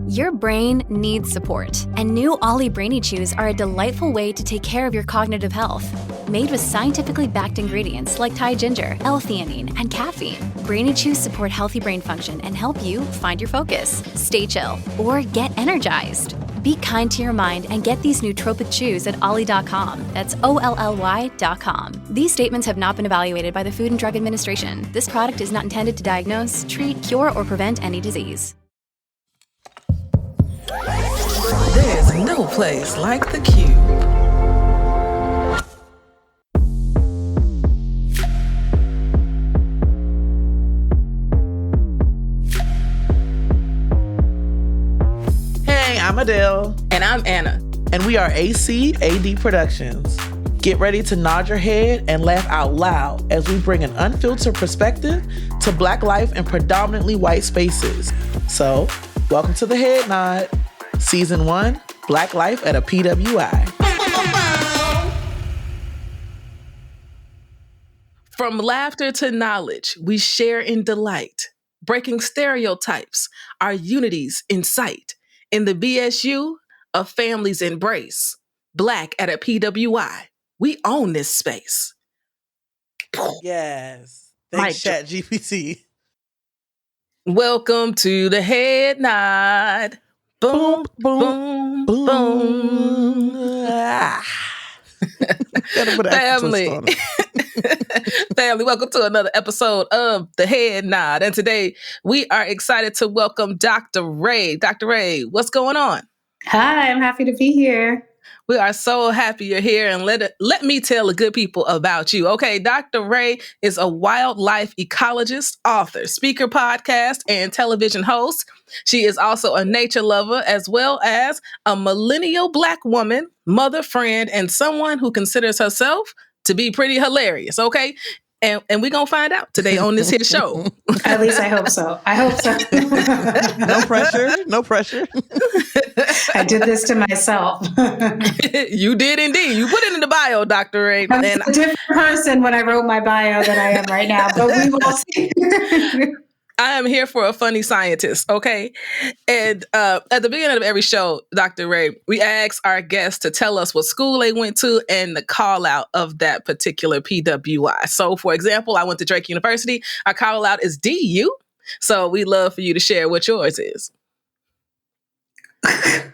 Your brain needs support, and new Ollie Brainy Chews are a delightful way to take care of your cognitive health. Made with scientifically backed ingredients like Thai ginger, L-theanine, and caffeine, Brainy Chews support healthy brain function and help you find your focus, stay chill, or get energized. Be kind to your mind and get these nootropic chews at ollie.com. That's OLLY.com. These statements have not been evaluated by the Food and Drug Administration. This product is not intended to diagnose, treat, cure, or prevent any disease. There's no place like the Cube. Hey, I'm Adele. And I'm Anna. And we are ACAD Productions. Get ready to nod your head and laugh out loud as we bring an unfiltered perspective to Black life in predominantly white spaces. So, welcome to the Head Nod. Season 1, Black Life at a PWI. From laughter to knowledge, we share in delight, breaking stereotypes, our unities in sight. In the BSU, a family's embrace. Black at a PWI. We own this space. Yes. Thanks, ChatGPT. Welcome to the Head Nod. Boom, boom, boom, boom. Family. Family, welcome to another episode of The Head Nod. And today we are excited to welcome Dr. Rae. Dr. Rae, what's going on? Hi, I'm happy to be here. We are so happy you're here, and let me tell the good people about you. Okay, Dr. Rae is a wildlife ecologist, author, speaker, podcast, and television host. She is also a nature lover as well as a millennial Black woman, mother, friend, and someone who considers herself to be pretty hilarious, okay? And we're going to find out today on this here show. At least I hope so. No pressure. No pressure. I did this to myself. You did indeed. You put it in the bio, Dr. Rae. I was a different person when I wrote my bio than I am right now, but we will see. I am here for a funny scientist, okay? And at the beginning of every show, Dr. Rae, we ask our guests to tell us what school they went to and the call out of that particular PWI. So, for example, I went to Drake University. Our call out is DU. So we'd love for you to share what yours is. I'm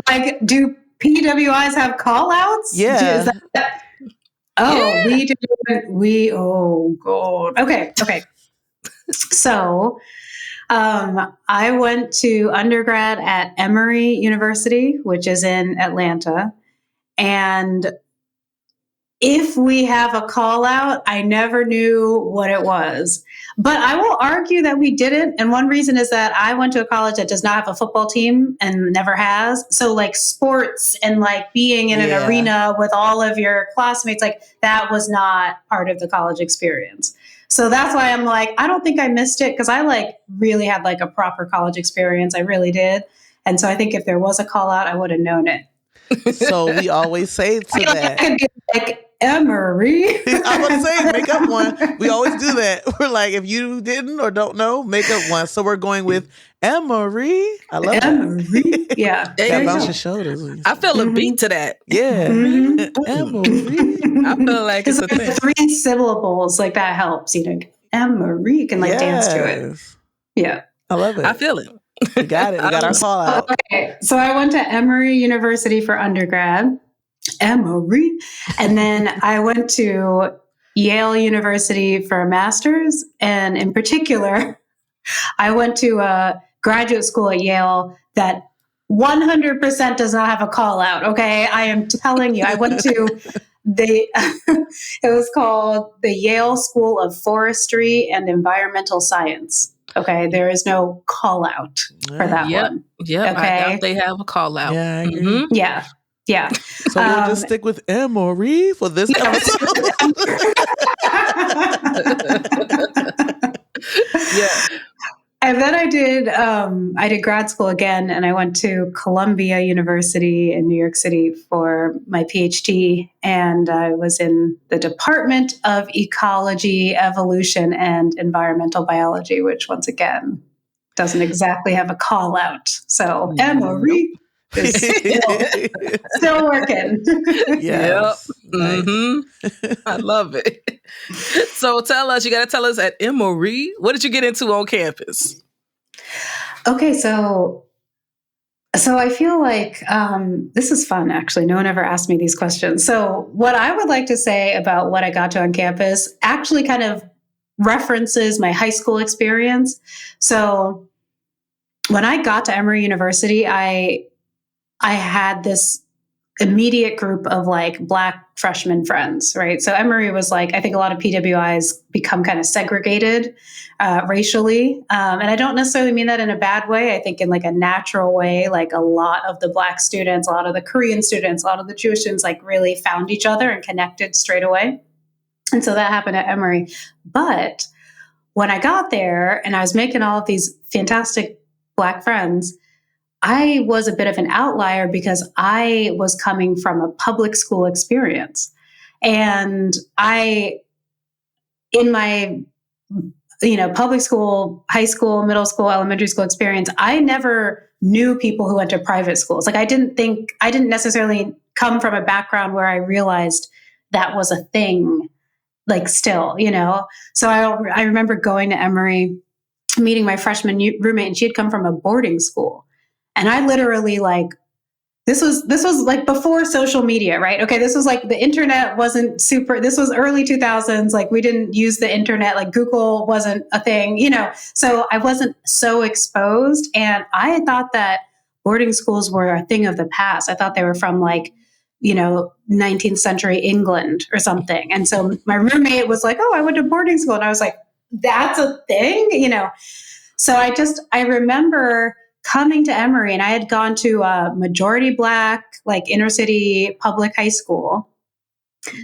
like, do PWIs have call outs? Yeah. Oh, yeah. Oh, God. Okay. So, I went to undergrad at Emory University, which is in Atlanta. And if we have a call out, I never knew what it was. But I will argue that we didn't. And one reason is that I went to a college that does not have a football team and never has. So like sports and like being in an arena with all of your classmates, like that was not part of the college experience. So that's why I'm like, I don't think I missed it because I like really had like a proper college experience. I really did. And so I think if there was a call out, I would have known it. So we always say to that. I could be like, Emory. I was saying, make up one. We always do that. We're like, if you didn't or don't know, make up one. So we're going with Emory. I love Emory. That. Yeah. That bounce your shoulders. I feel a beat to that. Yeah. Emory. I feel like it's a thing. 3 syllables, like that helps. You know, Emory, you can like dance to it. Yeah. I love it. I feel it. We got it. We got our call out. Okay. So I went to Emory University for undergrad. Emory. And then I went to Yale University for a master's. And in particular, I went to a graduate school at Yale that 100% does not have a call out. Okay. I am telling you, I went to it was called the Yale School of Forestry and Environmental Science. Okay. There is no call out for that one. Yeah. Okay. I doubt they have a call out. Yeah. I agree. Yeah. Yeah. So we'll just stick with Emory for this episode. Yeah. And then I did grad school again, and I went to Columbia University in New York City for my PhD, and I was in the Department of Ecology, Evolution, and Environmental Biology, which once again, doesn't exactly have a call out. So Emory is still working. Yes. Yep. Nice. I love it. So tell us, you got to tell us at Emory, what did you get into on campus? Okay, so I feel like this is fun, actually. No one ever asked me these questions. So what I would like to say about what I got to on campus actually kind of references my high school experience. So when I got to Emory University, I had this immediate group of like Black freshman friends, right? So Emory was like, I think a lot of PWIs become kind of segregated racially. And I don't necessarily mean that in a bad way. I think in like a natural way, like a lot of the Black students, a lot of the Korean students, a lot of the Jewish students like really found each other and connected straight away. And so that happened at Emory. But when I got there and I was making all of these fantastic Black friends, I was a bit of an outlier because I was coming from a public school experience. And in my, public school, high school, middle school, elementary school experience, I never knew people who went to private schools. Like I didn't necessarily come from a background where I realized that was a thing, like still, So I remember going to Emory, meeting my freshman roommate, and she had come from a boarding school. And I literally this was like before social media, right? Okay, this was like the internet wasn't super, this was early 2000s. Like we didn't use the internet, like Google wasn't a thing, so I wasn't so exposed. And I had thought that boarding schools were a thing of the past. I thought they were from 19th century England or something. And so my roommate was like, oh, I went to boarding school. And I was like, that's a thing, So I remember coming to Emory, and I had gone to a majority Black, like inner city public high school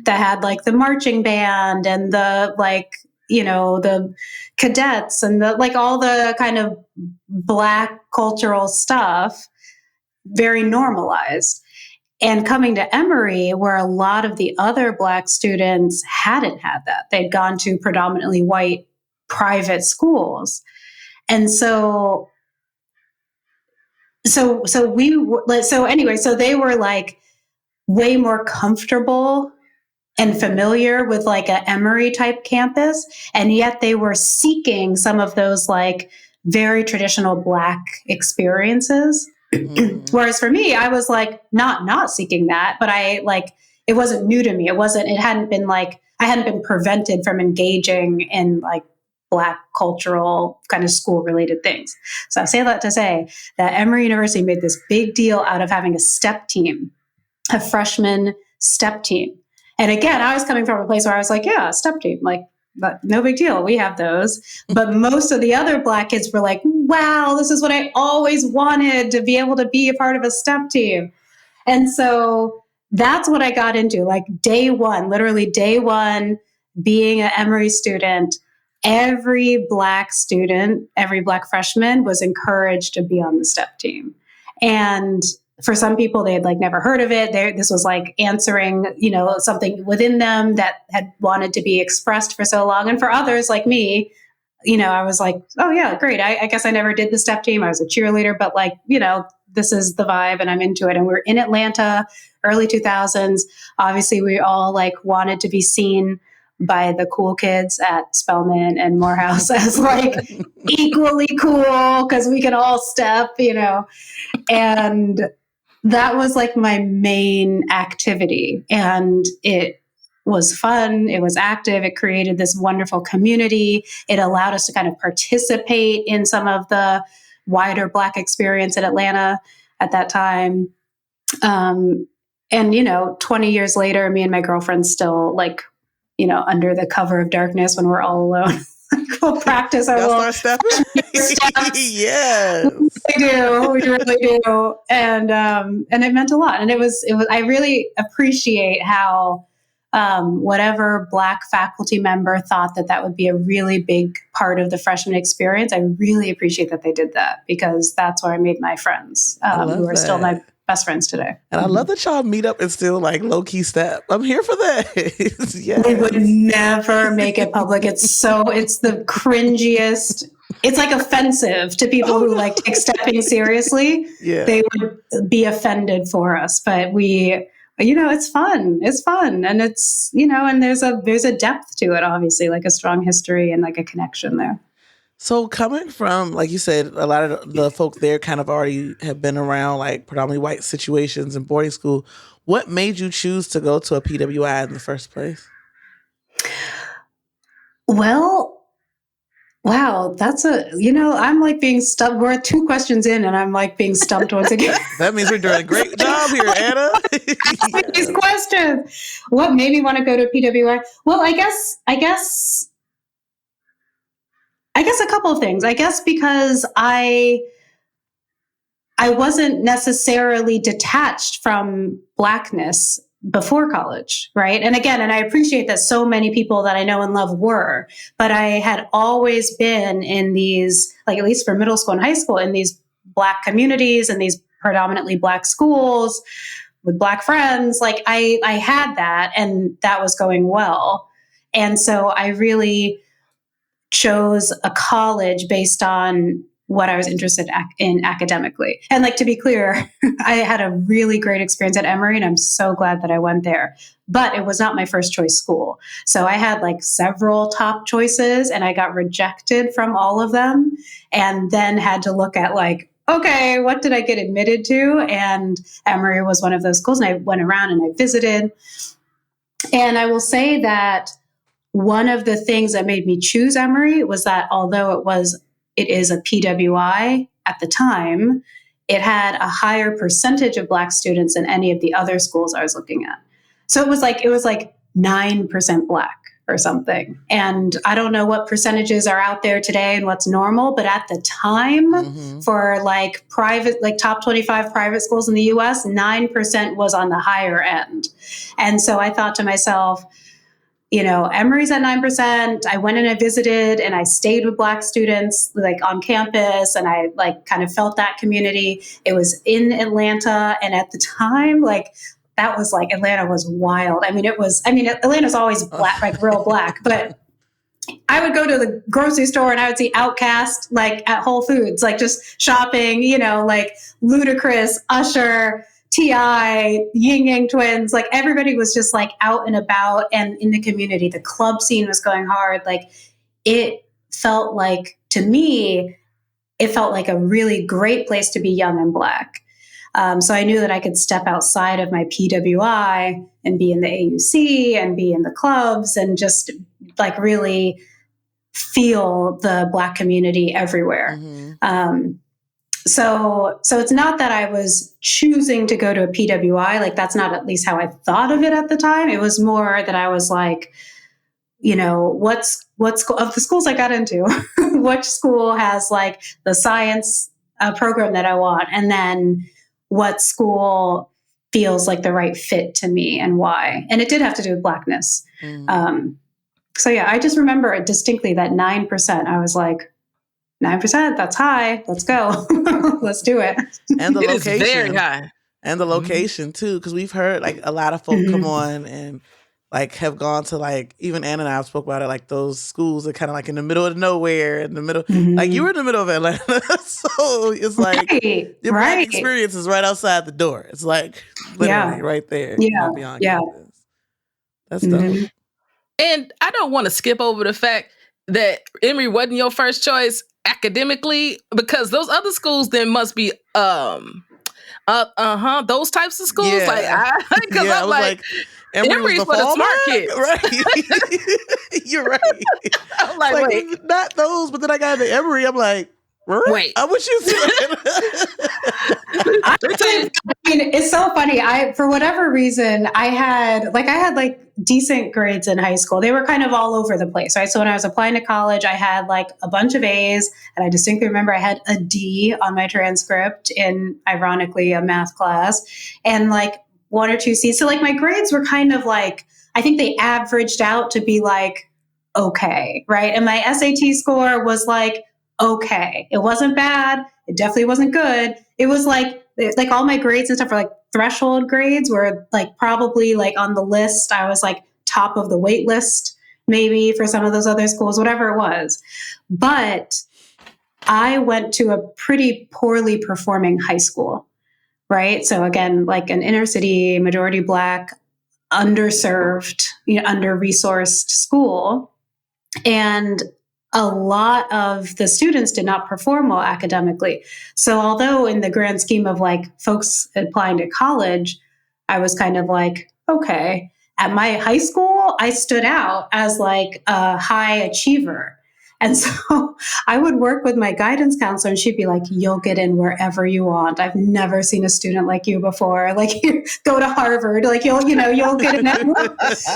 that had like the marching band and the the cadets and the like all the kind of Black cultural stuff, very normalized. And coming to Emory, where a lot of the other Black students hadn't had that, they'd gone to predominantly white private schools. And so they were like way more comfortable and familiar with like a Emory type campus. And yet they were seeking some of those like very traditional Black experiences. Whereas for me, I was like not seeking that, but it wasn't new to me. I hadn't been prevented from engaging in like Black cultural kind of school related things. So I say that to say that Emory University made this big deal out of having a step team, a freshman step team. And again, I was coming from a place where I was like, yeah, step team, like, but no big deal. We have those. But most of the other Black kids were like, wow, this is what I always wanted, to be able to be a part of a step team. And so that's what I got into, like literally day one, being an Emory student. Every Black student, every Black freshman was encouraged to be on the step team. And for some people, they had like never heard of it. This was like answering, something within them that had wanted to be expressed for so long. And for others like me, I was like, oh yeah, great. I guess I never did the step team. I was a cheerleader, but this is the vibe and I'm into it. And we're in Atlanta, early 2000s. Obviously, we all like wanted to be seen by the cool kids at Spelman and Morehouse as like equally cool because we can all step, and that was like my main activity. And it was fun. It was active. It created this wonderful community. It allowed us to kind of participate in some of the wider Black experience in Atlanta at that time. And 20 years later, me and my girlfriend still like, under the cover of darkness when we're all alone. We'll practice our little steps. Yes. We really do. And it meant a lot. And it was, I really appreciate how whatever Black faculty member thought that would be a really big part of the freshman experience. I really appreciate that they did that, because that's where I made my friends who are still my best friends today. And I love that y'all meet up and still like low key step. I'm here for that. Yes. We would never make it public. It's the cringiest it's like offensive to people who like take stepping seriously. Yeah. They would be offended for us, but we, it's fun. It's fun. And it's, and there's a depth to it, obviously, like a strong history and like a connection there. So coming from, like you said, a lot of the folk there kind of already have been around like predominantly white situations in boarding school. What made you choose to go to a PWI in the first place? Well, wow, that's I'm like being stumped. We're 2 questions in and I'm like being stumped once again. That means we're doing a great job here, Anna. These questions. What made me want to go to PWI? Well, I guess a couple of things. I guess because I wasn't necessarily detached from Blackness before college, right? And again, and I appreciate that so many people that I know and love were, but I had always been in these, like at least for middle school and high school, in these Black communities and these predominantly Black schools with Black friends. Like I had that, and that was going well. And so I really chose a college based on what I was interested in academically. And like, to be clear, I had a really great experience at Emory, and I'm so glad that I went there. But it was not my first choice school. So I had like several top choices, and I got rejected from all of them, and then had to look at like, okay, what did I get admitted to? And Emory was one of those schools, and I went around and I visited. And I will say that one of the things that made me choose Emory was that although it is a PWI at the time, it had a higher percentage of Black students than any of the other schools I was looking at. So it was like 9% Black or something. And I don't know what percentages are out there today and what's normal, but at the time for like private, like top 25 private schools in the US, 9% was on the higher end. And so I thought to myself, Emory's at 9%. I went and I visited and I stayed with Black students like on campus, and I like kind of felt that community. It was in Atlanta. And at the time, like that was like, Atlanta was wild. Atlanta's always Black, like real Black, but I would go to the grocery store and I would see Outkast like at Whole Foods, like just shopping, like Ludacris, Usher, T.I., Ying Yang Twins, like everybody was just like out and about and in the community. The club scene was going hard. Like it felt like, to me, it felt like a really great place to be young and Black. So I knew that I could step outside of my PWI and be in the AUC and be in the clubs and just like really feel the Black community everywhere. So it's not that I was choosing to go to a PWI, like that's not at least how I thought of it at the time. It was more that I was like, what's of the schools I got into, which school has like the science program that I want, and then what school feels like the right fit to me and why. And it did have to do with Blackness. So yeah, I just remember it distinctly that 9%. I was like, 9%, that's high. Let's go. Let's do it. And the It location. is very high. And the location too, because we've heard like a lot of folk come on and like have gone to like, even Anna and I have spoke about it, like those schools are kind of like in the middle of nowhere, in the middle, like you were in the middle of Atlanta. So it's like your Black experience is right outside the door. It's like literally right there. Beyond campus. That's dope. And I don't want to skip over the fact that Emory wasn't your first choice academically, because those other schools then must be those types of schools. Yeah. Because I'm like Emory's for the smart kids, right? You're right. I'm like, wait, not those, but then I got into Emory. I'm like, wait, I wish you said. It's so funny. For whatever reason, I had decent grades in high school. They were kind of all over the place, right? So when I was applying to college, I had like a bunch of A's, and I distinctly remember I had a D on my transcript in, ironically, a math class, and like 1 or 2 C's. So like my grades were kind of like, I think they averaged out to be like, okay, right? And my SAT score was like, okay. It wasn't bad. It definitely wasn't good. It was like all my grades and stuff were like threshold grades, were like probably like on the list. I was like top of the wait list, maybe for some of those other schools, whatever it was. But I went to a pretty poorly performing high school, right? So again, like an inner city, majority Black, underserved, under-resourced school. And a lot of the students did not perform well academically. So although in the grand scheme of like folks applying to college, I was kind of like, okay. At my high school, I stood out as like a high achiever. And so I would work with my guidance counselor and she'd be like, you'll get in wherever you want. I've never seen a student like you before. Like, go to Harvard, like you'll get in. I was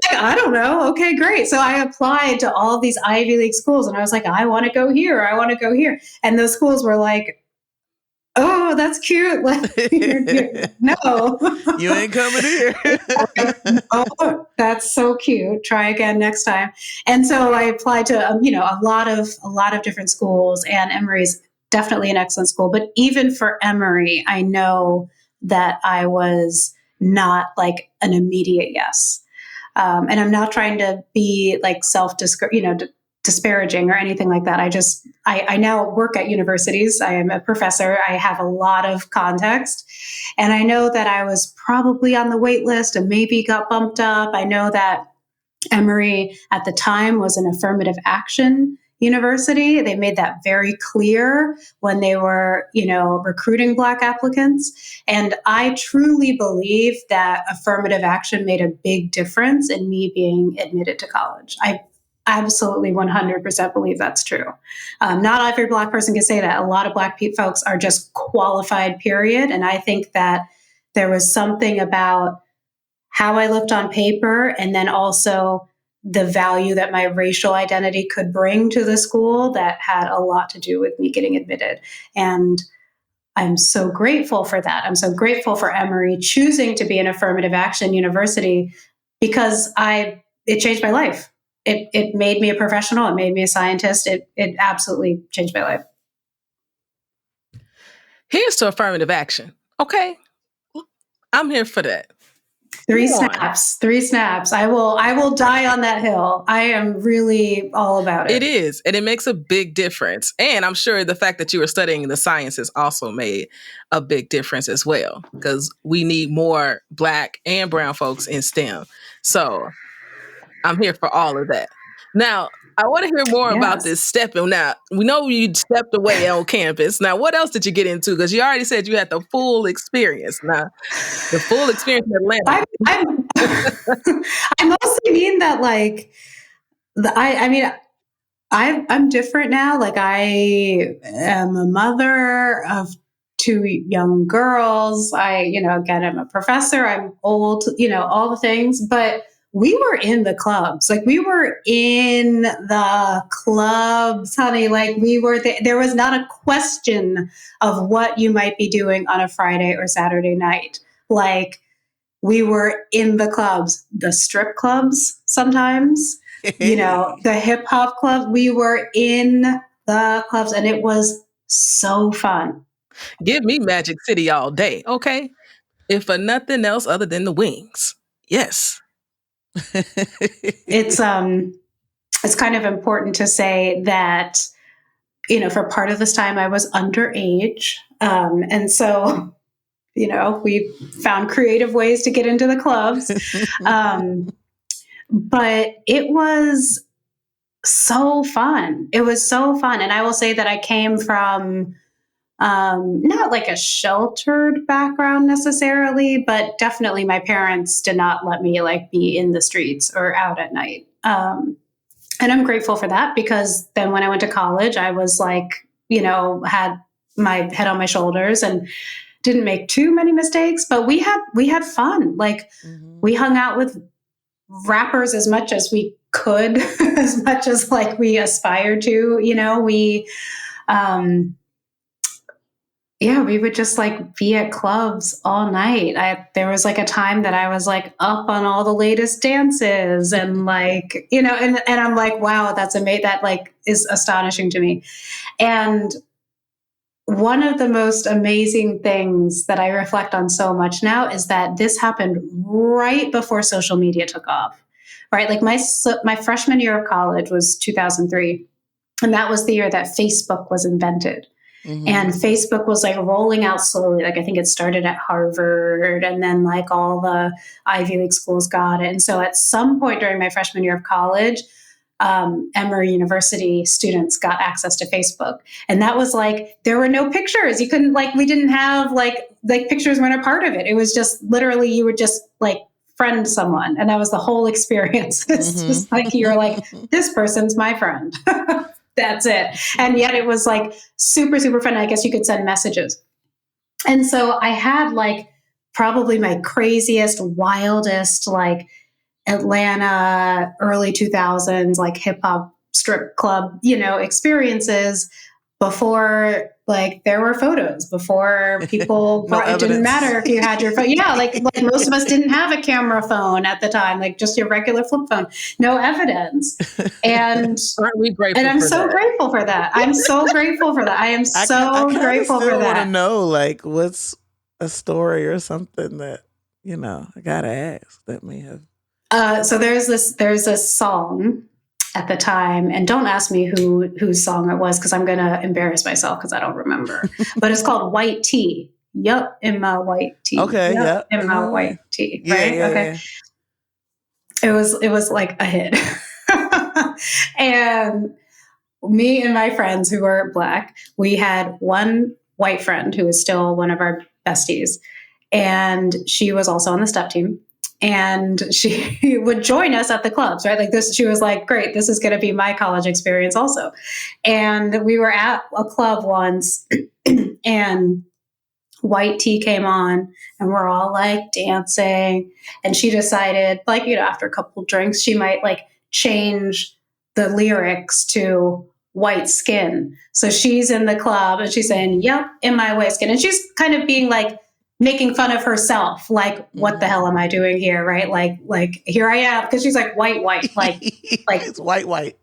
like, I don't know. Okay, great. So I applied to all these Ivy League schools and I was like, I want to go here. I want to go here. And those schools were like, oh, that's cute. No. You ain't coming here. Oh, that's so cute. Try again next time. And so I applied to, a lot of different schools, and Emory's definitely an excellent school. But even for Emory, I know that I was not like an immediate yes. And I'm not trying to be like disparaging or anything like that. I now work at universities. I am a professor. I have a lot of context. And I know that I was probably on the wait list and maybe got bumped up. I know that Emory at the time was an affirmative action university. They made that very clear when they were, recruiting Black applicants. And I truly believe that affirmative action made a big difference in me being admitted to college. I absolutely 100% believe that's true. Not every Black person can say that. A lot of Black folks are just qualified, period. And I think that there was something about how I looked on paper and then also the value that my racial identity could bring to the school that had a lot to do with me getting admitted. And I'm so grateful for that. I'm so grateful for Emory choosing to be an affirmative action university because it changed my life. It made me a professional. It made me a scientist. It absolutely changed my life. Here's to affirmative action. Okay. I'm here for that. Three snaps. I will die on that hill. I am really all about it. It is. And it makes a big difference. And I'm sure the fact that you were studying the sciences also made a big difference as well, because we need more Black and brown folks in STEM. So I'm here for all of that. Now, I want to hear more about this stepping. Now, we know you stepped away on campus. Now, what else did you get into? Because you already said you had the full experience. Now, the full experience in Atlanta. I mostly mean that, like, I'm different now. Like, I am a mother of two young girls. Again, I'm a professor. I'm old, all the things. But we were in the clubs. Like, we were in the clubs, honey. Like, we were there was not a question of what you might be doing on a Friday or Saturday night. Like, we were in the clubs, the strip clubs sometimes, the hip hop club. We were in the clubs and it was so fun. Give me Magic City all day, okay? If for nothing else other than the wings. Yes. It's kind of important to say that, for part of this time I was underage. And so, we found creative ways to get into the clubs. But it was so fun. It was so fun. And I will say that I came from not like a sheltered background necessarily, but definitely my parents did not let me like be in the streets or out at night. And I'm grateful for that, because then when I went to college, I was like, had my head on my shoulders and didn't make too many mistakes, but we had fun. Like, we hung out with rappers as much as we could, as much as like we aspired to, we would just like be at clubs all night. There was like a time that I was like up on all the latest dances and like, and I'm like, wow, that's amazing. That like is astonishing to me. And one of the most amazing things that I reflect on so much now is that this happened right before social media took off, right? Like my freshman year of college was 2003. And that was the year that Facebook was invented. And Facebook was like rolling out slowly. Like I think it started at Harvard and then like all the Ivy League schools got it. And so at some point during my freshman year of college, Emory University students got access to Facebook. And that was like, there were no pictures. You couldn't like, we didn't have like pictures weren't a part of it. It was just literally, you would just like friend someone. And that was the whole experience. It's just like, you're like, this person's my friend. That's it. And yet it was like super, super fun. I guess you could send messages. And so I had like probably my craziest, wildest, like Atlanta, early 2000s, like hip hop strip club, experiences before like there were photos, before people, it didn't matter if you had your phone. Yeah. Like most of us didn't have a camera phone at the time, like just your regular flip phone, no evidence. And aren't we grateful? And I'm so grateful for that. I'm so grateful for that. I am so grateful for that. I want to know like what's a story or something that, I gotta ask that may have. So there's this song at the time, and don't ask me whose song it was because I'm going to embarrass myself because I don't remember. But it's called White Tea. Yup, in my white tea. Okay, yeah. In my white tea. Right? Yeah, okay. Yeah. It was like a hit. And me and my friends who were Black, we had one white friend who is still one of our besties. And she was also on the step team. And she would join us at the clubs, right? Like this, she was like, great, this is going to be my college experience also. And we were at a club once and White Tea came on and we're all like dancing. And she decided like, after a couple of drinks, she might like change the lyrics to white skin. So she's in the club and she's saying, yep, in my white skin. And she's kind of being like, making fun of herself, like, what the hell am I doing here, right? Like here I am, because she's like white, like it's white.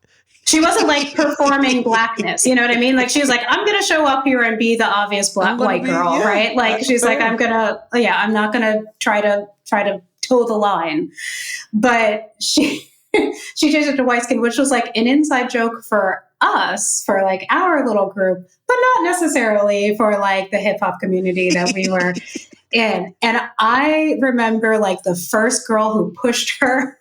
She wasn't like performing Blackness, you know what I mean? Like she was like, I'm gonna show up here and be the obvious white girl, right? Like she's like, I'm not gonna try to toe the line, but she changed it to white skin, which was like an inside joke for us, for like our little group, but not necessarily for like the hip hop community that we were in. And I remember like the first girl who pushed her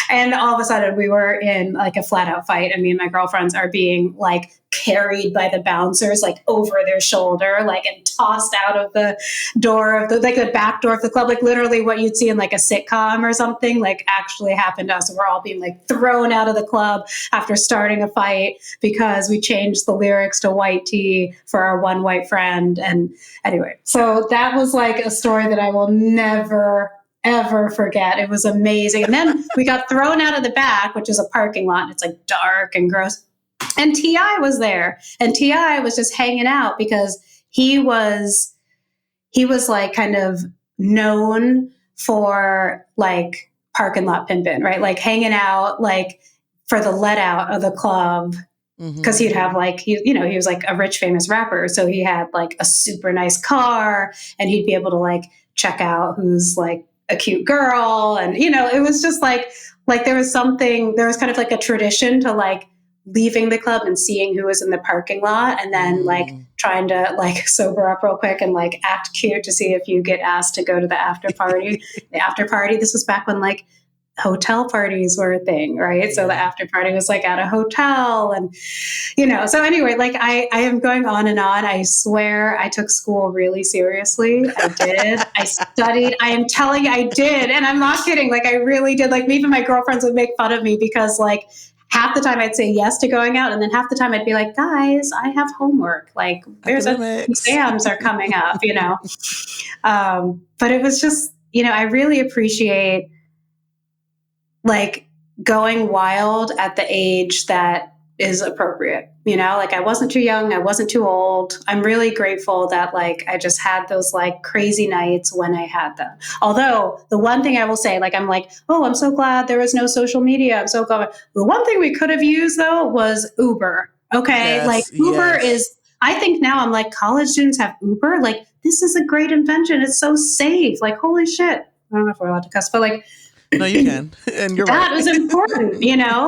and all of a sudden we were in like a flat out fight. And me and my girlfriends are being like carried by the bouncers, like over their shoulder, like and tossed out of the door of the back door of the club, like literally what you'd see in like a sitcom or something, like actually happened to us. And we're all being like thrown out of the club after starting a fight because we changed the lyrics to White Tea for our one white friend. And anyway, so that was like a story that I will never ever forget. It was amazing. And then we got thrown out of the back, which is a parking lot. And it's like dark and gross. And T.I. was there. And T.I. was just hanging out because he was like kind of known for like parking lot pimping, right? Like hanging out like for the let out of the club. Because he'd have like, he was like a rich, famous rapper. So he had like a super nice car and he'd be able to like check out who's like a cute girl. And, it was just like there was kind of like a tradition to like leaving the club and seeing who was in the parking lot and then like trying to like sober up real quick and like act cute to see if you get asked to go to the after party. This was back when like hotel parties were a thing, right? Yeah. So the after party was like at a hotel and, so anyway, like I am going on and on. I swear I took school really seriously. I did. I studied. I am telling you I did. And I'm not kidding. Like I really did. Like even my girlfriends would make fun of me because like half the time I'd say yes to going out. And then half the time I'd be like, guys, I have homework. Like there's exams are coming up, But it was just, I really appreciate like going wild at the age that is appropriate, like I wasn't too young. I wasn't too old. I'm really grateful that like, I just had those like crazy nights when I had them. Although the one thing I will say, like, I'm like, oh, I'm so glad there was no social media. I'm so glad. The one thing we could have used though was Uber. Okay. Yes, like Uber is, I think now I'm like college students have Uber. Like this is a great invention. It's so safe. Like, holy shit. I don't know if we're allowed to cuss, but like, No, you can. And you're That right. was important,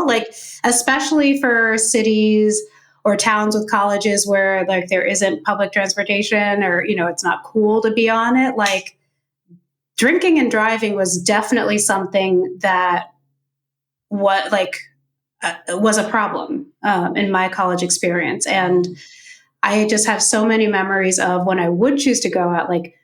like especially for cities or towns with colleges where like there isn't public transportation or, it's not cool to be on it. Like drinking and driving was definitely something that was a problem in my college experience. And I just have so many memories of when I would choose to go out, like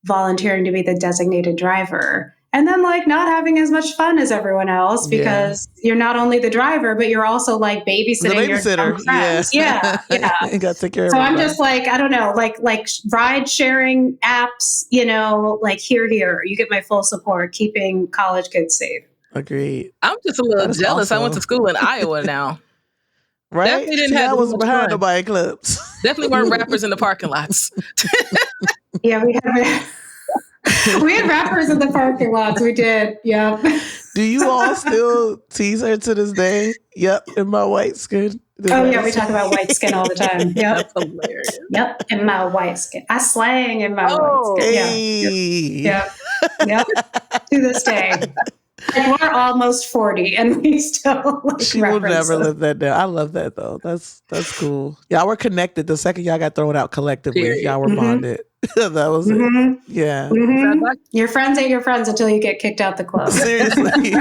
volunteering to be the designated driver. And then like not having as much fun as everyone else because you're not only the driver, but you're also like babysitting your babysitter. friends. Yeah. You got to take care of So I'm everybody. just like, I don't know, like ride sharing apps, like here, you get my full support, keeping college kids safe. Agreed. I'm just a little That is jealous. I went awesome. to school in Iowa now. Right? Definitely didn't See, have I as was much behind fun. nobody clips. Definitely weren't rappers in the parking lots. Yeah, we had rappers in the parking lots. We did. Yep. Do you all still tease her to this day? Yep, in my white skin. Oh yeah, we talk about white skin all the time. Yep. That's hilarious. Yep, in my white skin. I slang in my white skin. Hey. Yeah. Yep. To this day. And we're almost 40 and we still She will never it. live that down. I love that though. That's cool. Y'all were connected. The second y'all got thrown out collectively, Period. y'all were bonded. That was it. Yeah. Mm-hmm. Your friends ain't your friends until you get kicked out the club. Seriously.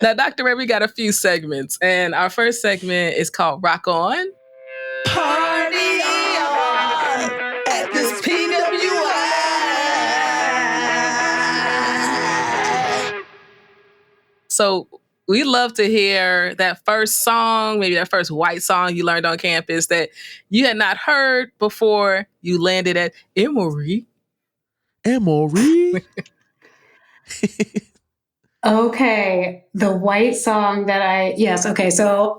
Now, Dr. Rae, we got a few segments, and our first segment is called Rock On. Party on at this PWI. So we love to hear that first song, maybe that first white song you learned on campus that you had not heard before you landed at Emory. Emory. Okay, the white song that okay, so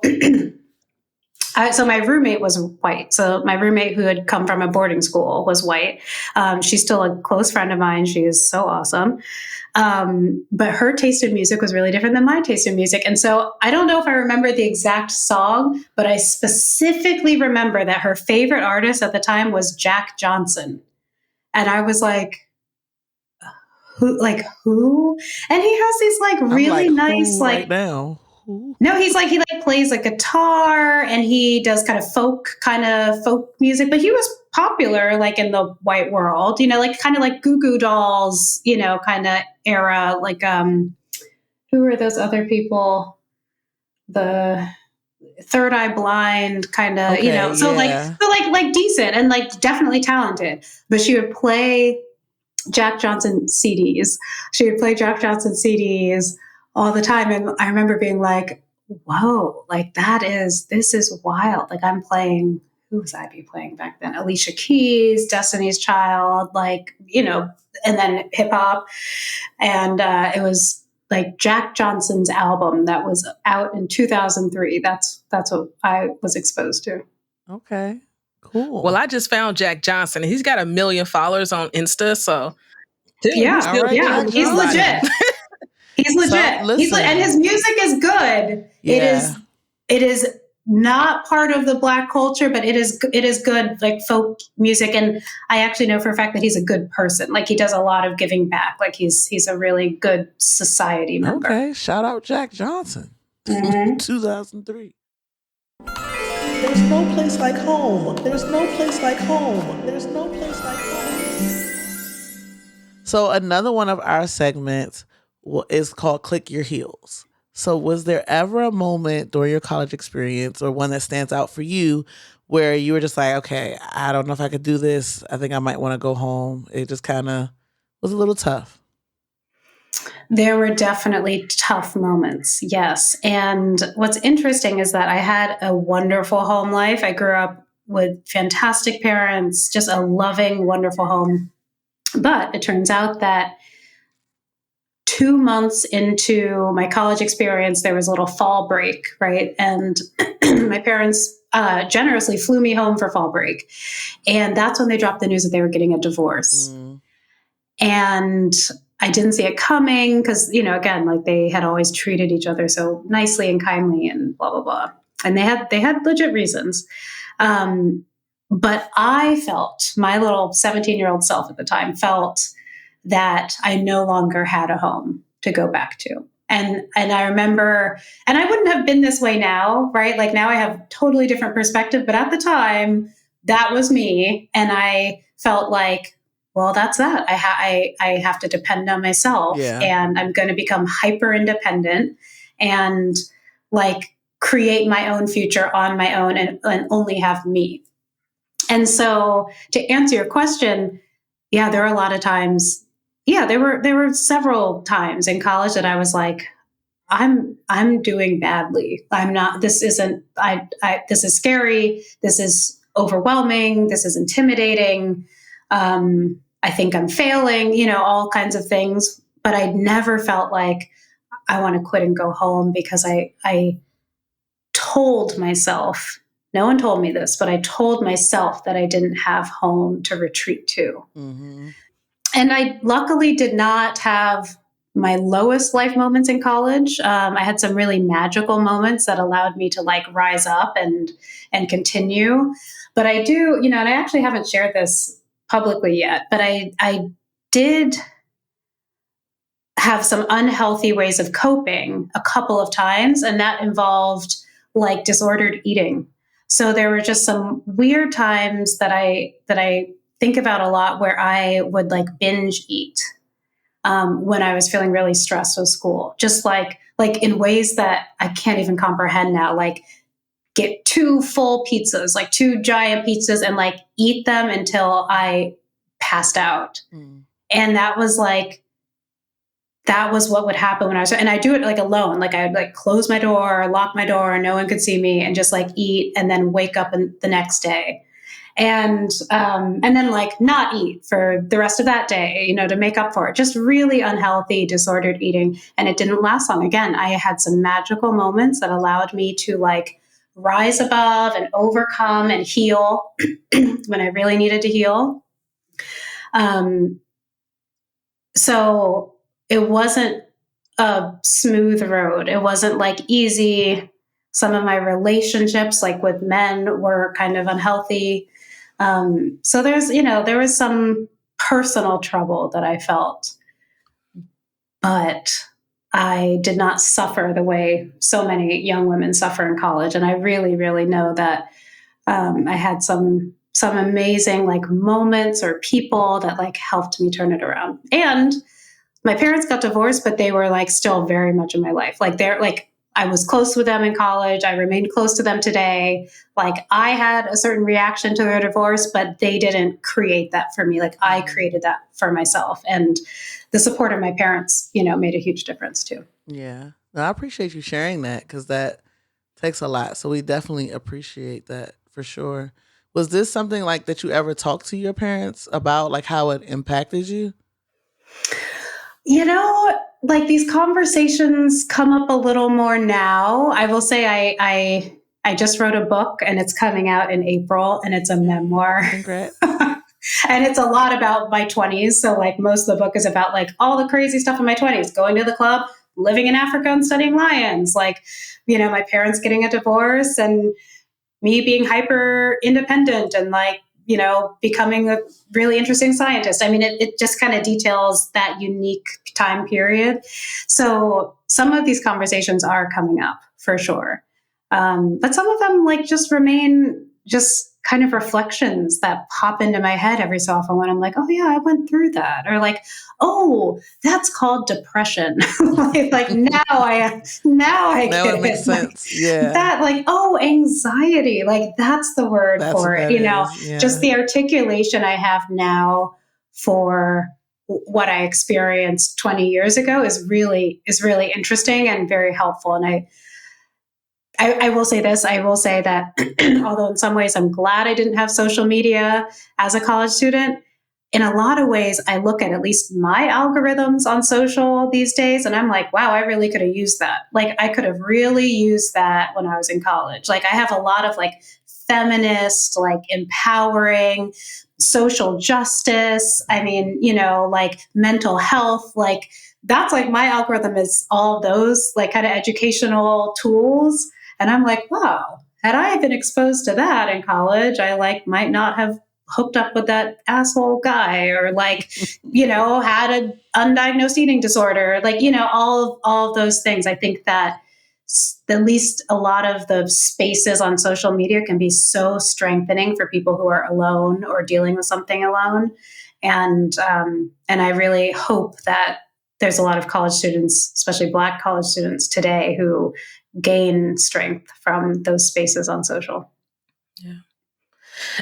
so my roommate was white. So my roommate who had come from a boarding school was white. She's still a close friend of mine. She is so awesome. But her taste in music was really different than my taste in music. And so I don't know if I remember the exact song, but I specifically remember that her favorite artist at the time was Jack Johnson. And I was like, who? And he has these like really nice, like right now. Who? No, he plays a guitar and he does kind of folk music, but he was popular like in the white world, like kind of like Goo Goo Dolls, kind of era, like who are those other people? The Third Eye Blind kind of, so like decent and like definitely talented, but she would play Jack Johnson CDs. She would play Jack Johnson CDs all the time. And I remember being like, whoa, like this is wild. Like I'm playing, who was I be playing back then? Alicia Keys, Destiny's Child, and then hip hop. And it was like Jack Johnson's album that was out in 2003. That's what I was exposed to. Okay. Cool. Well, I just found Jack Johnson. He's got 1 million followers on Insta. So yeah, he's legit. He's legit. And his music is good. Yeah. It is not part of the Black culture, but it is good, like folk music. And I actually know for a fact that he's a good person. Like he does a lot of giving back. Like he's a really good society member. Okay. Shout out Jack Johnson. 2003. There's no place like home. There's no place like home. There's no place like home. So another one of our segments is called Click Your Heels. So was there ever a moment during your college experience or one that stands out for you where you were just like, okay, I don't know if I could do this. I think I might want to go home. It just kind of was a little tough. There were definitely tough moments, yes. And what's interesting is that I had a wonderful home life. I grew up with fantastic parents, just a loving, wonderful home. But it turns out that 2 months into my college experience, there was a little fall break, right? And my parents generously flew me home for fall break. And that's when they dropped the news that they were getting a divorce. And I didn't see it coming because, again, like they had always treated each other so nicely and kindly and blah, blah, blah. And they had legit reasons. But I felt, my little 17-year-old self at the time felt that I no longer had a home to go back to. And I remember, and I wouldn't have been this way now, right? Like now I have totally different perspective, but at the time that was me. And I felt like, well, that's that. I have to depend on myself, and I'm going to become hyper independent and like create my own future on my own and only have me. And so to answer your question, yeah, there were a lot of times. Yeah, there were several times in college that I was like, I'm doing badly. I'm not, this isn't, this is scary. This is overwhelming. This is intimidating. I think I'm failing, all kinds of things. But I never felt like I want to quit and go home, because I told myself, no one told me this, but I told myself that I didn't have home to retreat to. Mm-hmm. And I luckily did not have my lowest life moments in college. I had some really magical moments that allowed me to like rise up and continue. But I do, and I actually haven't shared this publicly yet, but I did have some unhealthy ways of coping a couple of times, and that involved like disordered eating. So there were just some weird times that I think about a lot where I would like binge eat when I was feeling really stressed with school, just like in ways that I can't even comprehend now, like get 2 full pizzas, like 2 giant pizzas, and like eat them until I passed out. And that was what would happen when and I do it like alone. Like I would like close my door, lock my door, no one could see me, and just like eat and then wake up the next day. And then like not eat for the rest of that day, to make up for it. Just really unhealthy, disordered eating. And it didn't last long. Again, I had some magical moments that allowed me to like rise above and overcome and heal when I really needed to heal. So it wasn't a smooth road. It wasn't like easy. Some of my relationships, like with men, were kind of unhealthy. So there was some personal trouble that I felt, but I did not suffer the way so many young women suffer in college. And I really, really know that I had some amazing like moments or people that like helped me turn it around. And my parents got divorced, but they were like still very much in my life. Like they're like, I was close with them in college. I remained close to them today. Like I had a certain reaction to their divorce, but they didn't create that for me. Like I created that for myself, and the support of my parents, made a huge difference too. Yeah. No, I appreciate you sharing that, because that takes a lot. So we definitely appreciate that for sure. Was this something like that you ever talked to your parents about, like how it impacted you? Like these conversations come up a little more now. I will say I just wrote a book, and it's coming out in April, and it's a memoir. Congrats. And it's a lot about my 20s. So like most of the book is about like all the crazy stuff in my 20s, going to the club, living in Africa and studying lions, like, my parents getting a divorce and me being hyper independent and like, becoming a really interesting scientist. I mean, it just kind of details that unique time period. So some of these conversations are coming up for sure. But some of them like just remain just kind of reflections that pop into my head every so often when I'm like, oh yeah, I went through that. Or like, oh, that's called depression. like now I get it makes sense. Yeah. That like, oh, anxiety. Like that's the word for it. Yeah. Just the articulation I have now for what I experienced 20 years ago is really interesting and very helpful. And I will say this. I will say that although in some ways I'm glad I didn't have social media as a college student, in a lot of ways I look at least my algorithms on social these days and I'm like, wow, I really could have used that. Like I could have really used that when I was in college. Like I have a lot of like feminist, like empowering, social justice. I mean, like mental health, like that's like my algorithm is all those like kind of educational tools. And I'm like, wow, had I been exposed to that in college, I might not have hooked up with that asshole guy, or had an undiagnosed eating disorder, all of those things. I think that at least a lot of the spaces on social media can be so strengthening for people who are alone or dealing with something alone. And I really hope that there's a lot of college students, especially Black college students today, who gain strength from those spaces on social. Yeah.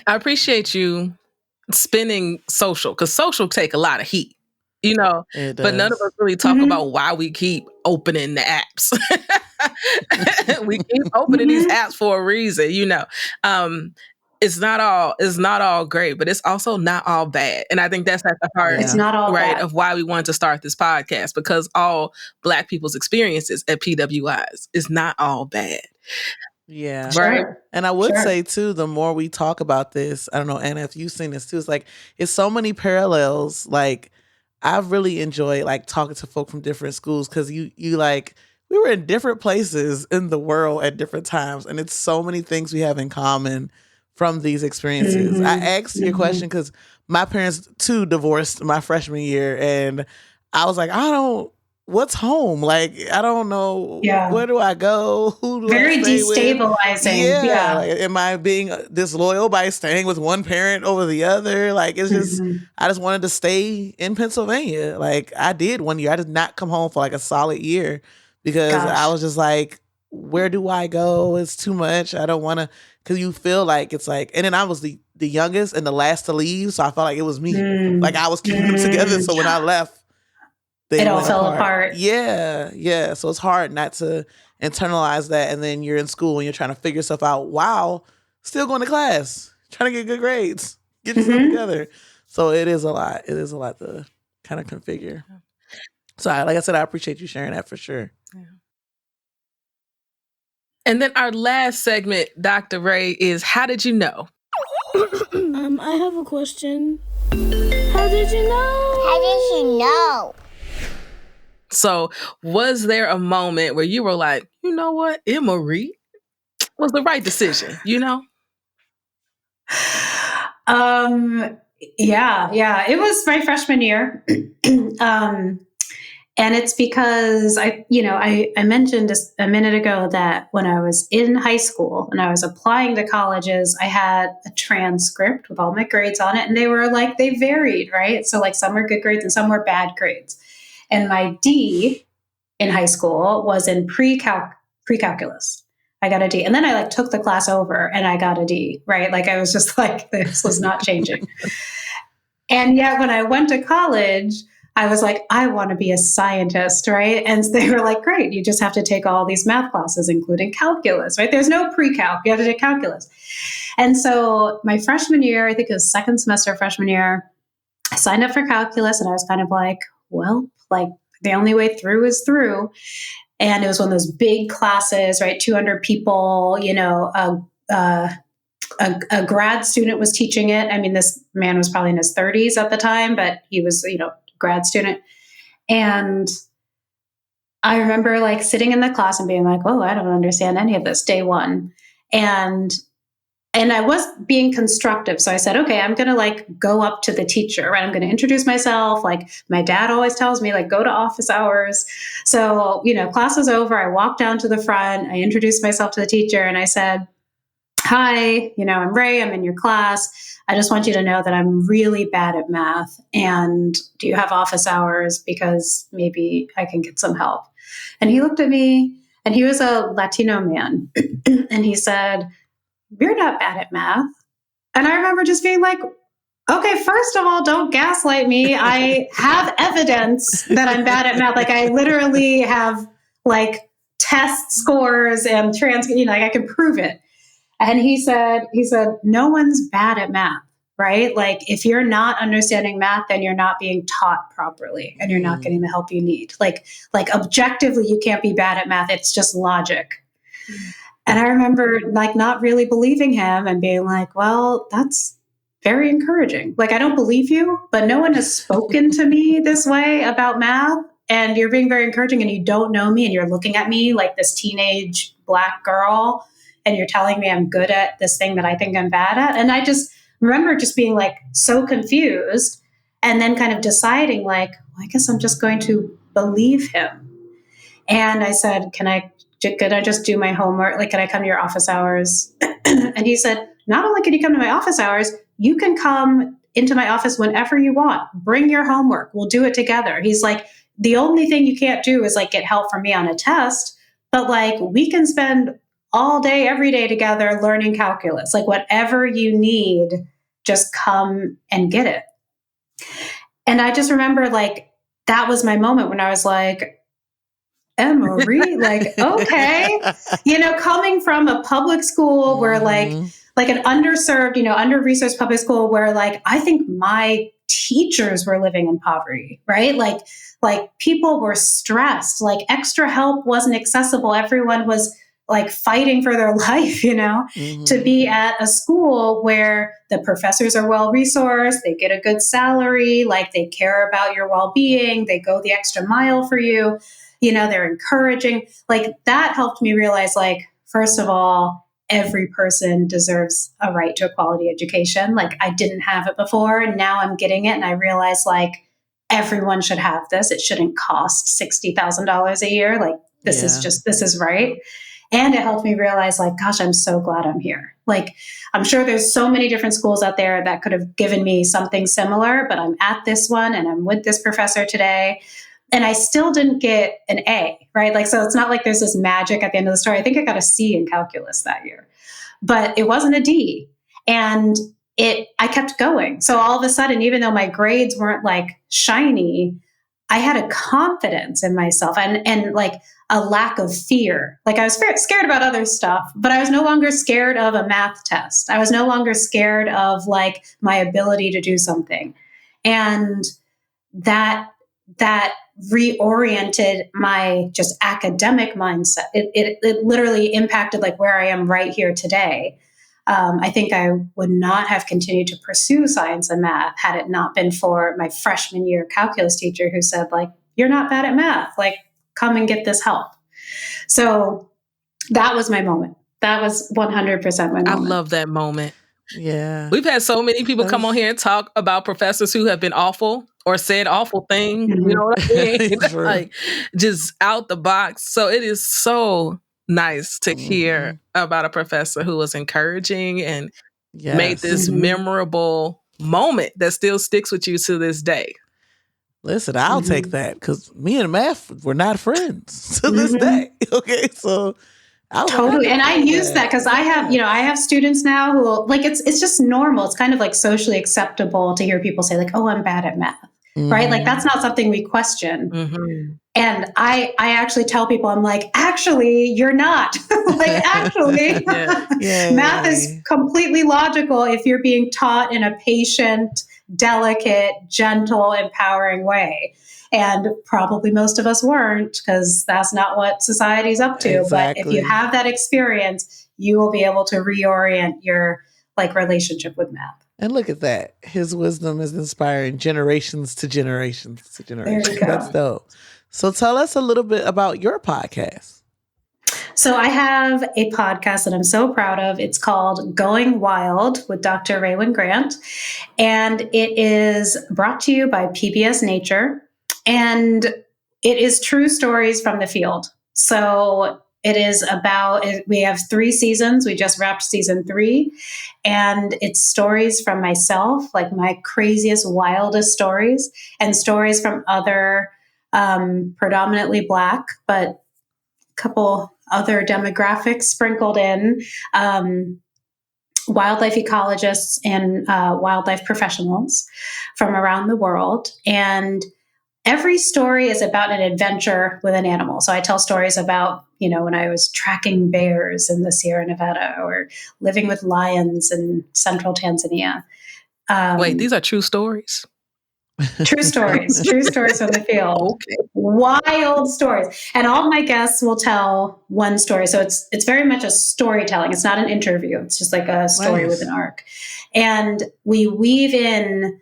I appreciate you spinning social, because social take a lot of heat, but none of us really talk about why we keep opening the apps. We keep opening these apps for a reason, It's not all great, but it's also not all bad. And I think that's at the heart, It's not all right, bad. of why we wanted to start this podcast, because all Black people's experiences at PWIs is not all bad. Yeah. Right. And I would say too, the more we talk about this, I don't know, Anna, if you've seen this too, it's so many parallels. I've really enjoyed talking to folk from different schools, because you we were in different places in the world at different times, and it's so many things we have in common from these experiences. I asked your question because my parents too divorced my freshman year, and I was like, what's home? I don't know. Yeah. Where do I go? Who do Very I stay destabilizing. with? Yeah. Am I being disloyal by staying with one parent over the other? It's just, I just wanted to stay in Pennsylvania. I did one year. I did not come home for a solid year, because I was just where do I go? It's too much. I don't want to, because you feel it's and then I was the youngest and the last to leave. So I felt like it was me. I was keeping them together. So when I left, it all fell apart. Yeah, yeah. So it's hard not to internalize that. And then you're in school and you're trying to figure yourself out. Wow, still going to class, trying to get good grades, get yourself together. So it is a lot. It is a lot to kind of configure. So like I said, I appreciate you sharing that for sure. Yeah. And then our last segment, Dr. Rae, is How Did You Know? I have a question. How did you know? How did you know? So was there a moment where you were like, you know what, Emory was the right decision, Yeah. It was my freshman year. And it's because I mentioned just a minute ago that when I was in high school and I was applying to colleges, I had a transcript with all my grades on it, and they varied, right? So some were good grades and some were bad grades. And my D in high school was in pre-calculus. I got a D. And then I took the class over and I got a D, right? I was just this was not changing. And yet when I went to college, I was I want to be a scientist, right? And they were great, you just have to take all these math classes, including calculus, right? There's no pre-calc, you have to take calculus. And so my freshman year, I think it was second semester freshman year, I signed up for calculus, and I was kind of the only way through is through. And it was one of those big classes, right? 200 people, a grad student was teaching it. I mean, this man was probably in his 30s at the time, but he was, grad student. And I remember sitting in the class and being oh, I don't understand any of this, day one. And I was being constructive. So I said, okay, I'm going to go up to the teacher, right? I'm going to introduce myself. My dad always tells me, go to office hours. So, class was over. I walked down to the front. I introduced myself to the teacher and I said, hi, I'm Rae. I'm in your class. I just want you to know that I'm really bad at math. And do you have office hours? Because maybe I can get some help. And he looked at me, and he was a Latino man. And he said, you're not bad at math. And I remember just being okay, first of all, don't gaslight me. I have evidence that I'm bad at math. I literally have test scores and I can prove it. And he said, no one's bad at math, right? If you're not understanding math, then you're not being taught properly and you're not getting the help you need. Objectively, you can't be bad at math. It's just logic. And I remember not really believing him and being well, that's very encouraging. I don't believe you, but no one has spoken to me this way about math. and you're being very encouraging, and you don't know me, and you're looking at me like this teenage Black girl, and you're telling me I'm good at this thing that I think I'm bad at. And I just remember just being like so confused, and then kind of deciding like, well, I guess I'm just going to believe him. And I said, can I just do my homework? Like, can I come to your office hours? And he said, not only can you come to my office hours, you can come into my office whenever you want. Bring your homework. We'll do it together. He's like, the only thing you can't do is like get help from me on a test, but like we can spend all day, every day together learning calculus. Like whatever you need, just come and get it. And I just remember like, that was my moment when I was like, Emory, like, okay, coming from a public school where like an underserved, under-resourced public school where like, I think my teachers were living in poverty, right? Like people were stressed, like extra help wasn't accessible. Everyone was like fighting for their life, to be at a school where the professors are well-resourced, they get a good salary, like they care about your well-being, they go the extra mile for you. They're encouraging. Like that helped me realize, like, first of all, every person deserves a right to a quality education. Like I didn't have it before, and now I'm getting it. And I realize like everyone should have this. It shouldn't cost $60,000 a year. Like this is right. And it helped me realize like, gosh, I'm so glad I'm here. Like, I'm sure there's so many different schools out there that could have given me something similar, but I'm at this one and I'm with this professor today. And I still didn't get an A, right? Like, so it's not like there's this magic at the end of the story. I think I got a C in calculus that year, but it wasn't a D. And I kept going. So all of a sudden, even though my grades weren't like shiny, I had a confidence in myself and like a lack of fear. Like I was scared about other stuff, but I was no longer scared of a math test. I was no longer scared of like my ability to do something. And that reoriented my just academic mindset. It literally impacted like where I am right here today. I think I would not have continued to pursue science and math had it not been for my freshman year calculus teacher who said like, you're not bad at math, like come and get this help. So that was my moment. That was 100% my moment. I love that moment. Yeah. We've had so many people come on here and talk about professors who have been awful or said awful things. Mm-hmm. You know what I mean? Like just out the box. So it is so nice to hear about a professor who was encouraging and made this memorable moment that still sticks with you to this day. Listen, I'll take that because me and math were not friends to this day. Okay, so totally. And I use that because I have students now who will, like, it's just normal. It's kind of like socially acceptable to hear people say like, oh, I'm bad at math, right? Like that's not something we question. And I actually tell people, I'm like, actually, you're not. Like, actually, math is completely logical if you're being taught in a patient, delicate, gentle, empowering way. And probably most of us weren't because that's not what society's up to. Exactly. But if you have that experience, you will be able to reorient your like relationship with math. And look at that. His wisdom is inspiring generations to generations to generations. There you go. That's dope. So tell us a little bit about your podcast. So I have a podcast that I'm so proud of. It's called Going Wild with Dr. Rae Wynn-Grant. And it is brought to you by PBS Nature. And it is true stories from the field. So it is we have 3 seasons. We just wrapped season 3. And it's stories from myself, like my craziest, wildest stories, and stories from other predominantly Black, but a couple other demographics sprinkled in, wildlife ecologists and wildlife professionals from around the world. And every story is about an adventure with an animal. So I tell stories about, when I was tracking bears in the Sierra Nevada or living with lions in central Tanzania. Wait, these are true stories? True stories from the field. Okay. Wild stories. And all my guests will tell one story. So it's very much a storytelling. It's not an interview. It's just like a story with an arc. And we weave in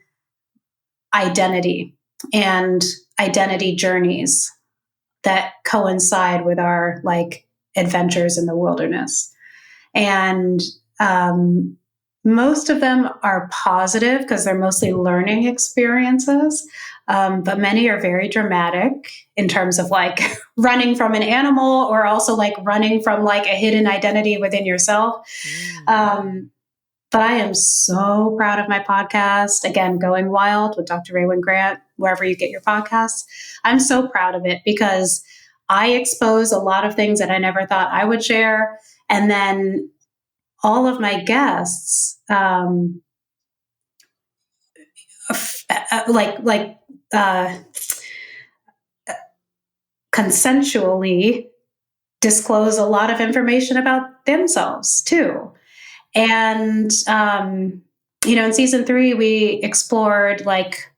identity and identity journeys that coincide with our like adventures in the wilderness. And most of them are positive because they're mostly learning experiences, but many are very dramatic in terms of like running from an animal or also like running from like a hidden identity within yourself. But I am so proud of my podcast. Again, Going Wild with Dr. Rae Wynn-Grant, wherever you get your podcasts. I'm so proud of it because I expose a lot of things that I never thought I would share. And then all of my guests, consensually disclose a lot of information about themselves too. And, in season 3, we explored like,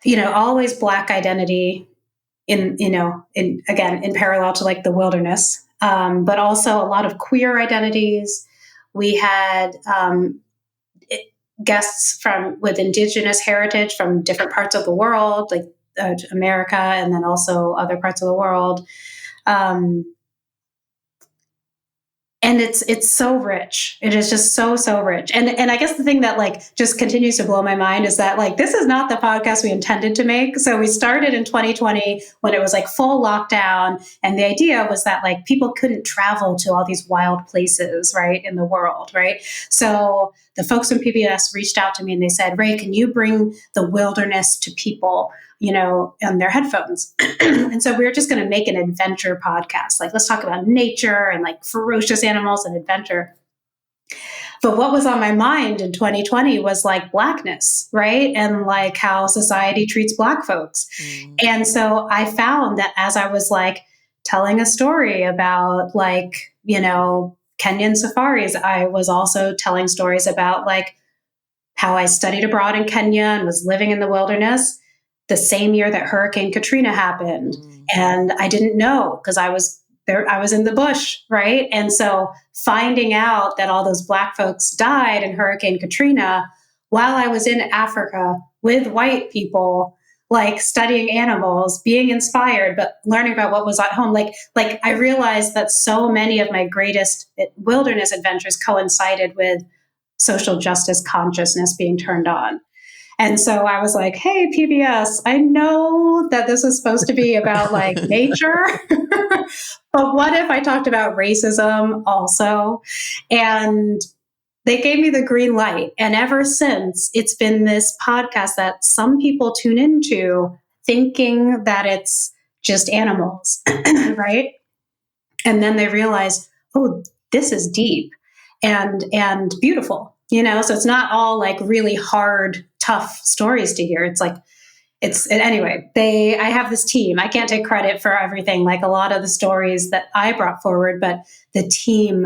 always Black identity in parallel to like the wilderness, but also a lot of queer identities. We had guests with Indigenous heritage from different parts of the world, like America, and then also other parts of the world. And it's so rich. It is just so rich. And I guess the thing that like just continues to blow my mind is that like this is not the podcast we intended to make. So we started in 2020 when it was like full lockdown, and the idea was that like people couldn't travel to all these wild places, right, in the world, right? So the folks from PBS reached out to me and they said, "Rae, can you bring the wilderness to people, on their headphones?" And so we were just going to make an adventure podcast. Like, let's talk about nature and like ferocious animals and adventure. But what was on my mind in 2020 was like Blackness, right? And like how society treats Black folks. And so I found that as I was like telling a story about like, Kenyan safaris, I was also telling stories about like how I studied abroad in Kenya and was living in the wilderness the same year that Hurricane Katrina happened. And I didn't know because I was there, I was in the bush, right? And so finding out that all those Black folks died in Hurricane Katrina while I was in Africa with white people, like studying animals, being inspired, but learning about what was at home. Like I realized that so many of my greatest wilderness adventures coincided with social justice consciousness being turned on. And so I was like, hey, PBS, I know that this is supposed to be about like nature, but what if I talked about racism also? And they gave me the green light. And ever since, it's been this podcast that some people tune into thinking that it's just animals, right? And then they realize, oh, this is deep and beautiful, so it's not all like really hard, tough stories to hear. It's like, anyway, I have this team. I can't take credit for everything, like a lot of the stories that I brought forward, but the team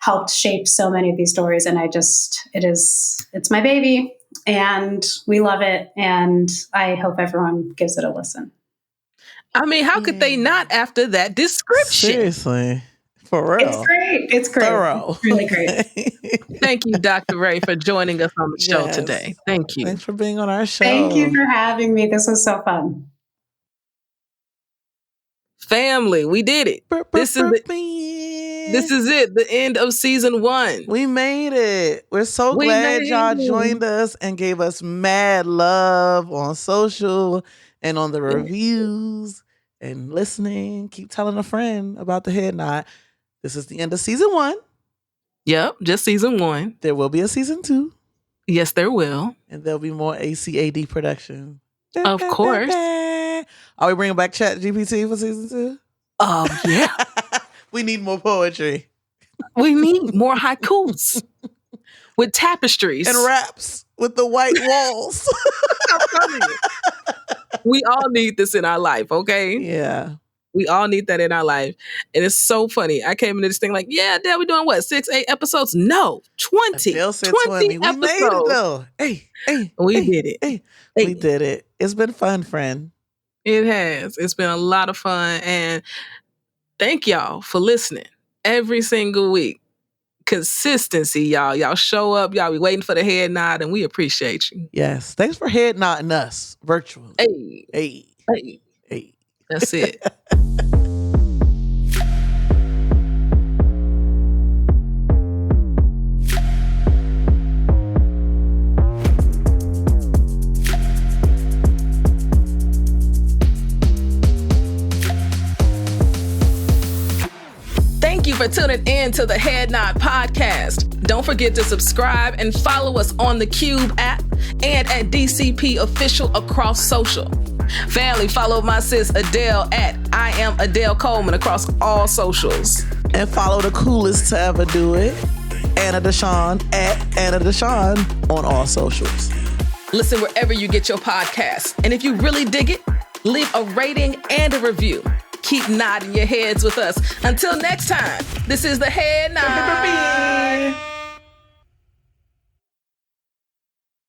helped shape so many of these stories. And it's my baby and we love it. And I hope everyone gives it a listen. I mean, how could they not after that description? Seriously. For real. It's great. Thorough. It's really great. Thank you, Dr. Rae, for joining us on the show today. Thank you. Thanks for being on our show. Thank you for having me. This was so fun. Family, we did it. This is it. The end of season 1. We made it. We're so glad y'all joined us and gave us mad love on social and on the reviews and listening. Keep telling a friend about the Head Nod. This is the end of season 1. Yep, just season 1. There will be a season 2. Yes, there will. And there'll be more ACAD production. Of course. Are we bringing back ChatGPT for season 2? Yeah. We need more poetry. We need more haikus with tapestries. And raps with the white walls. I'm telling you. We all need this in our life, okay? Yeah. We all need that in our life. And it's so funny. I came into this thing like, yeah, Dad, we're doing what? 6, 8 episodes? No, 20. Dale said 20 We episodes. made it though. We did it. We did it. It's been fun, friend. It has. It's been a lot of fun. And thank y'all for listening every single week consistency, y'all. Y'all show up. Y'all be waiting for the head nod, and we appreciate you. Yes. Thanks for head nodding us virtually. Hey. Hey. Hey. Hey. That's it. Thank you for tuning in to the Head Nod Podcast. Don't forget to subscribe and follow us on the Cube app and at DCP Official across social. Family, follow my sis Adele at I am Adele Coleman across all socials. And follow the coolest to ever do it, Anna Deshawn at Anna Deshawn on all socials. Listen wherever you get your podcasts. And if you really dig it, leave a rating and a review. Keep nodding your heads with us. Until next time, this is the Head Nod.